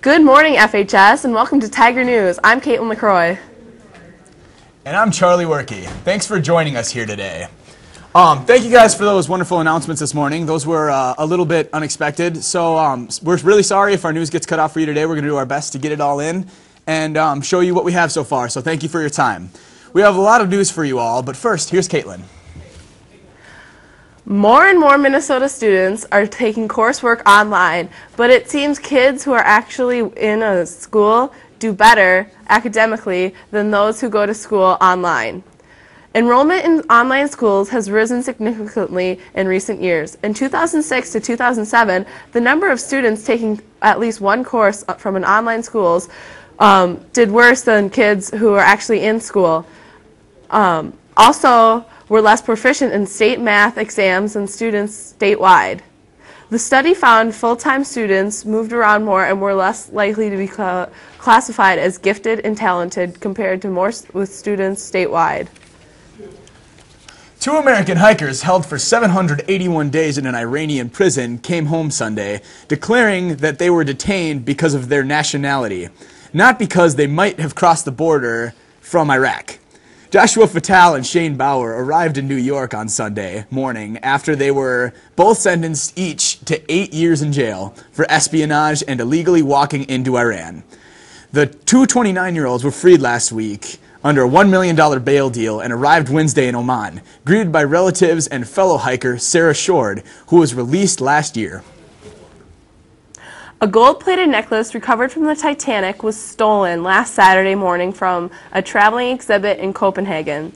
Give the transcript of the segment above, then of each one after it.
Good morning, FHS, and welcome to Tiger News. I'm Caitlin LaCroix. And I'm Charlie Werke. Thanks for joining us here today. Thank you guys for those wonderful announcements this morning. Those were a little bit unexpected, so we're really sorry if our news gets cut off for you today. We're going to do our best to get it all in and show you what we have so far, so thank you for your time. We have a lot of news for you all, but first, here's Caitlin. More and more Minnesota students are taking coursework online, but it seems kids who are actually in a school do better academically than those who go to school online. Enrollment in online schools has risen significantly in recent years. In 2006 to 2007, the number of students taking at least one course from an online schools did worse than kids who are actually in school. Also, were less proficient in state math exams than students statewide. The study found full-time students moved around more and were less likely to be classified as gifted and talented compared to more with students statewide. 2 American hikers held for 781 days in an Iranian prison came home Sunday, declaring that they were detained because of their nationality, not because they might have crossed the border from Iraq. Joshua Fatal and Shane Bauer arrived in New York on Sunday morning after they were both sentenced each to 8 years in jail for espionage and illegally walking into Iran. The two 29-year-olds were freed last week under a $1 million bail deal and arrived Wednesday in Oman, greeted by relatives and fellow hiker Sarah Shord, who was released last year. A gold-plated necklace recovered from the Titanic was stolen last Saturday morning from a traveling exhibit in Copenhagen.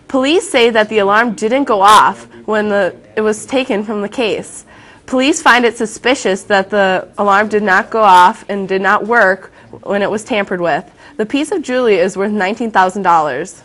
Police say that the alarm didn't go off when it was taken from the case. Police find it suspicious that the alarm did not go off and did not work when it was tampered with. The piece of jewelry is worth $19,000.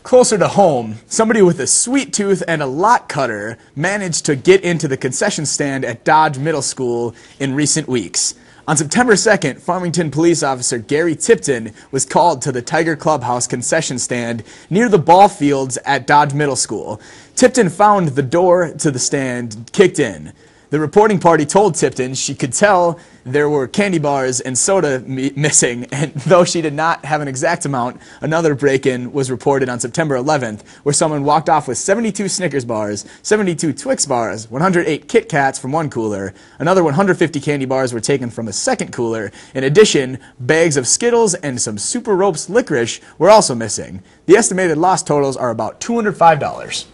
Closer to home, somebody with a sweet tooth and a lot cutter managed to get into the concession stand at Dodge Middle School in recent weeks. On September 2nd, Farmington police officer Gary Tipton was called to the Tiger Clubhouse concession stand near the ball fields at Dodge Middle School. Tipton found the door to the stand kicked in. The reporting party told Tipton she could tell there were candy bars and soda missing, and though she did not have an exact amount, another break-in was reported on September 11th, where someone walked off with 72 Snickers bars, 72 Twix bars, 108 Kit Kats from one cooler. Another 150 candy bars were taken from a second cooler. In addition, bags of Skittles and some Super Ropes licorice were also missing. The estimated loss totals are about $205.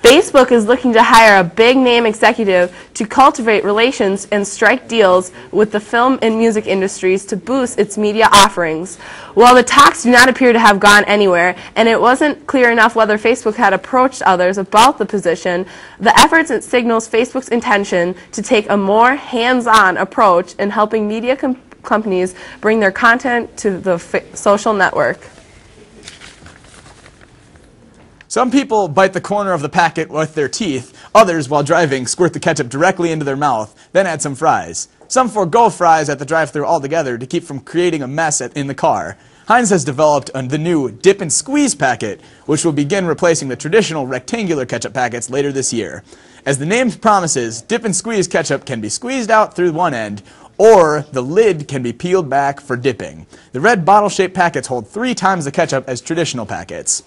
Facebook is looking to hire a big-name executive to cultivate relations and strike deals with the film and music industries to boost its media offerings. While the talks do not appear to have gone anywhere, and it wasn't clear enough whether Facebook had approached others about the position, the efforts signals Facebook's intention to take a more hands-on approach in helping media companies bring their content to the social network. Some people bite the corner of the packet with their teeth. Others, while driving, squirt the ketchup directly into their mouth, then add some fries. Some forego fries at the drive-thru altogether to keep from creating a mess in the car. Heinz has developed the new Dip and Squeeze packet, which will begin replacing the traditional rectangular ketchup packets later this year. As the name promises, Dip and Squeeze ketchup can be squeezed out through one end, or the lid can be peeled back for dipping. The red bottle-shaped packets hold 3 times the ketchup as traditional packets.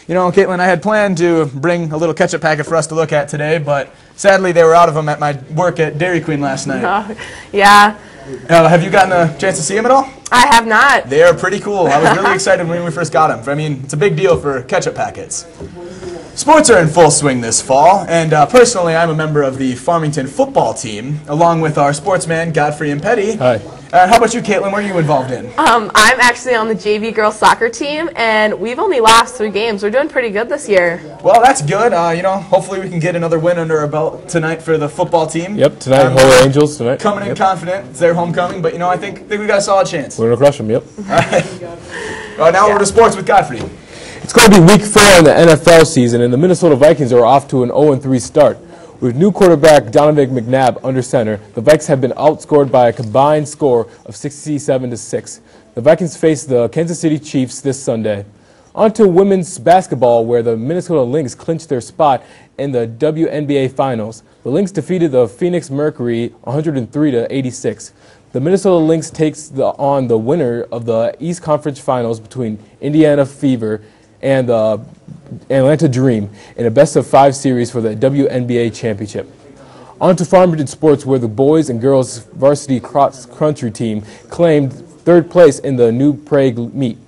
You know, Caitlin, I had planned to bring a little ketchup packet for us to look at today, but sadly they were out of them at my work at Dairy Queen last night. Yeah. Have you gotten a chance to see them at all? I have not. They are pretty cool. I was really excited when we first got them. I mean, it's a big deal for ketchup packets. Sports are in full swing this fall, and personally I'm a member of the Farmington football team, along with our sportsman Godfrey Impetti. Hi. How about you, Caitlin? What are you involved in? I'm actually on the JV girls soccer team, and we've only lost 3 games. We're doing pretty good this year. Well, that's good. You know, hopefully we can get another win under our belt tonight for the football team. Yep, tonight, Holy Angels tonight. Coming in confident. It's their homecoming, but, you know, I think we got a solid chance. We're going to crush them, yep. All right. Well, now we're to sports with Godfrey. It's going to be week 4 in the NFL season, and the Minnesota Vikings are off to an 0-3 start. With new quarterback Donovan McNabb under center, the Vikes have been outscored by a combined score of 67-6. The Vikings face the Kansas City Chiefs this Sunday. On to women's basketball, where the Minnesota Lynx clinched their spot in the WNBA Finals. The Lynx defeated the Phoenix Mercury 103-86. The Minnesota Lynx takes on the winner of the East Conference Finals between Indiana Fever and the Atlanta Dream in a best-of-5 series for the WNBA Championship. On to Farmington sports, where the boys and girls varsity cross-country team claimed third place in the New Prague meet.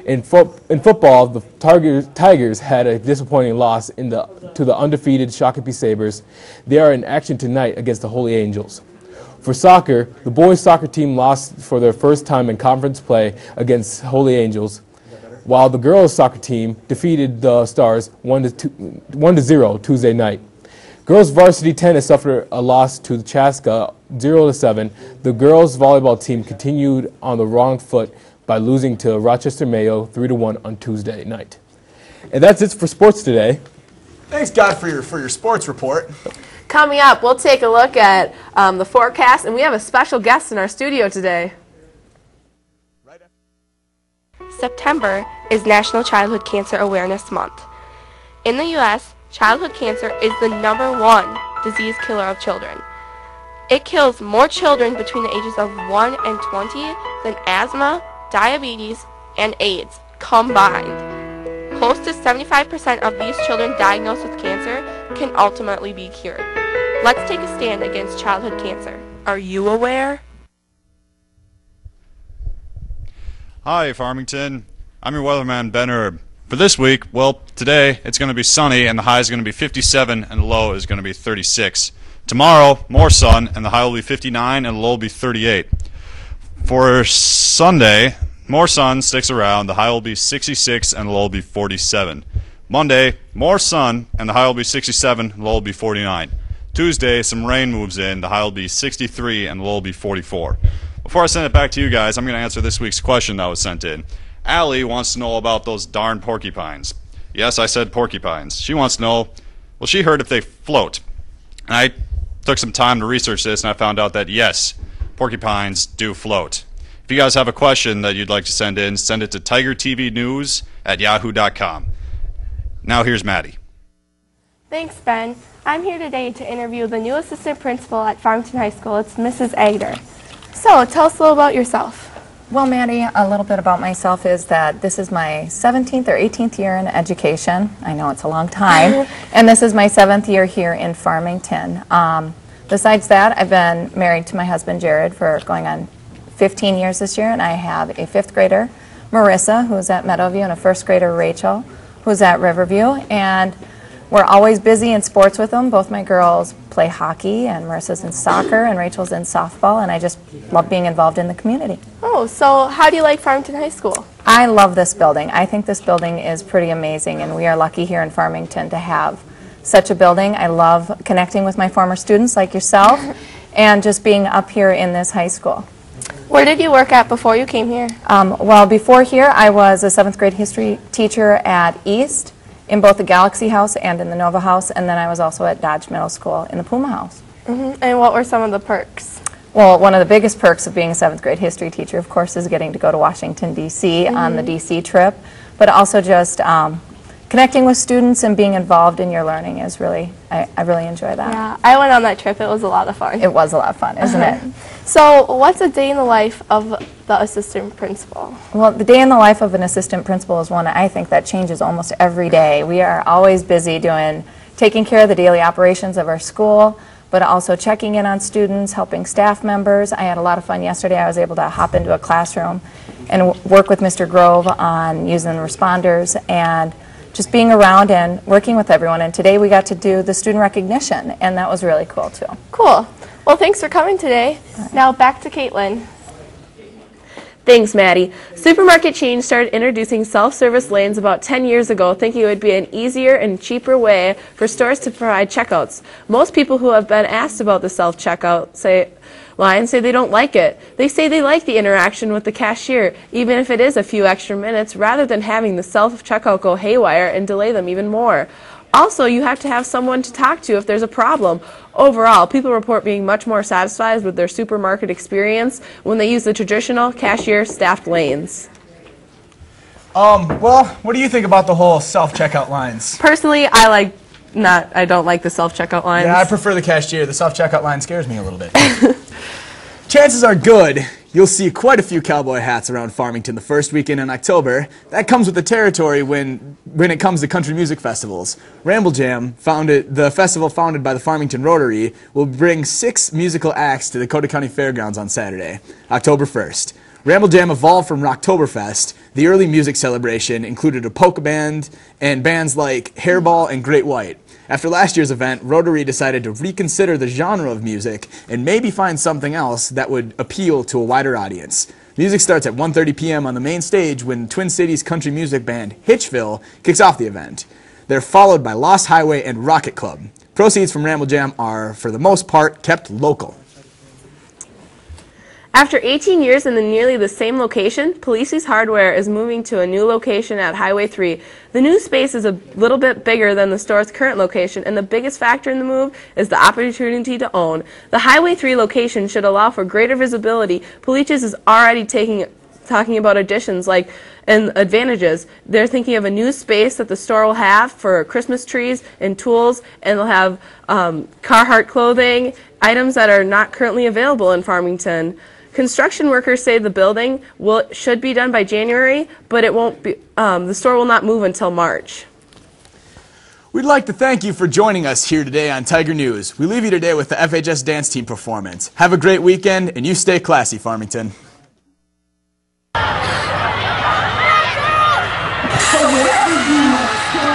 In football, the Tigers had a disappointing loss to the undefeated Shakopee Sabres. They are in action tonight against the Holy Angels. For soccer, the boys' soccer team lost for their first time in conference play against Holy Angels, while the girls' soccer team defeated the Stars 1-0 Tuesday night. Girls varsity tennis suffered a loss to Chaska 0-7. The girls volleyball team continued on the wrong foot by losing to Rochester Mayo 3-1 on Tuesday night. And that's it for sports today. Thanks, God, for your sports report. Coming up, we'll take a look at the forecast, and we have a special guest in our studio today. September is National Childhood Cancer Awareness Month. In the U.S., childhood cancer is the #1 disease killer of children. It kills more children between the ages of 1 and 20 than asthma, diabetes, and AIDS combined. Close to 75% of these children diagnosed with cancer can ultimately be cured. Let's take a stand against childhood cancer. Are you aware? Hi, Farmington. I'm your weatherman, Ben Erb. For this week, well, today it's going to be sunny and the high is going to be 57 and the low is going to be 36. Tomorrow, more sun and the high will be 59 and the low will be 38. For Sunday, more sun sticks around, the high will be 66 and the low will be 47. Monday, more sun and the high will be 67 and the low will be 49. Tuesday, some rain moves in, the high will be 63 and the low will be 44. Before I send it back to you guys, I'm going to answer this week's question that was sent in. Allie wants to know about those darn porcupines. Yes, I said porcupines. She wants to know, well, she heard if they float. And I took some time to research this, and I found out that, yes, porcupines do float. If you guys have a question that you'd like to send in, send it to tigertvnews@yahoo.com. Now here's Maddie. Thanks, Ben. I'm here today to interview the new assistant principal at Farmington High School. It's Mrs. Agder. So, tell us a little about yourself. Well, Maddie, a little bit about myself is that this is my 17th or 18th year in education. I know it's a long time. And this is my 7th year here in Farmington. Besides that, I've been married to my husband, Jared, for going on 15 years this year, and I have a 5th grader, Marissa, who's at Meadowview, and a 1st grader, Rachel, who's at Riverview. And we're always busy in sports with them. Both my girls play hockey, and Marissa's in soccer, and Rachel's in softball, and I just love being involved in the community. Oh, so how do you like Farmington High School? I love this building. I think this building is pretty amazing, and we are lucky here in Farmington to have such a building. I love connecting with my former students like yourself, and just being up here in this high school. Where did you work at before you came here? Well, before here, I was a 7th grade history teacher at East, in both the Galaxy House and in the Nova House, and then I was also at Dodge Middle School in the Puma House. And what were some of the perks? Well, one of the biggest perks of being a 7th grade history teacher, of course, is getting to go to Washington, D.C. on the D.C. trip, but also just connecting with students and being involved in your learning is really, I really enjoy that. Yeah, I went on that trip. It was a lot of fun. It was a lot of fun, isn't it? So what's a day in the life of the assistant principal? Well, the day in the life of an assistant principal is one I think that changes almost every day. We are always busy taking care of the daily operations of our school, but also checking in on students, helping staff members. I had a lot of fun yesterday. I was able to hop into a classroom and work with Mr. Grove on using the responders and just being around and working with everyone. And today we got to do the student recognition, and that was really cool too. Cool. Well, thanks for coming today. Now back to Caitlin. Thanks, Maddie. Supermarket chains started introducing self-service lanes about 10 years ago, thinking it would be an easier and cheaper way for stores to provide checkouts. Most people who have been asked about the self-checkout line say they don't like it. They say they like the interaction with the cashier, even if it is a few extra minutes, rather than having the self-checkout go haywire and delay them even more. Also, you have to have someone to talk to if there's a problem. Overall, people report being much more satisfied with their supermarket experience when they use the traditional cashier-staffed lanes. Well, what do you think about the whole self-checkout lines? Personally, I don't like the self-checkout lines. Yeah, I prefer the cashier. The self-checkout line scares me a little bit. Chances are good you'll see quite a few cowboy hats around Farmington the first weekend in October. That comes with the territory when it comes to country music festivals. Ramble Jam, the festival founded by the Farmington Rotary, will bring 6 musical acts to the Dakota County Fairgrounds on Saturday, October 1st. Ramble Jam evolved from Rocktoberfest. The early music celebration included a polka band and bands like Hairball and Great White. After last year's event, Rotary decided to reconsider the genre of music and maybe find something else that would appeal to a wider audience. Music starts at 1:30 p.m. on the main stage when Twin Cities country music band Hitchville kicks off the event. They're followed by Lost Highway and Rocket Club. Proceeds from Ramble Jam are, for the most part, kept local. After 18 years in nearly the same location, Polices Hardware is moving to a new location at Highway 3. The new space is a little bit bigger than the store's current location, and the biggest factor in the move is the opportunity to own. The Highway 3 location should allow for greater visibility. Polices is already talking about additions and advantages. They're thinking of a new space that the store will have for Christmas trees and tools, and they'll have Carhartt clothing, items that are not currently available in Farmington. Construction workers say the building should be done by January, but it won't be. The store will not move until March. We'd like to thank you for joining us here today on Tiger News. We leave you today with the FHS dance team performance. Have a great weekend, and you stay classy, Farmington. So wherever you must go,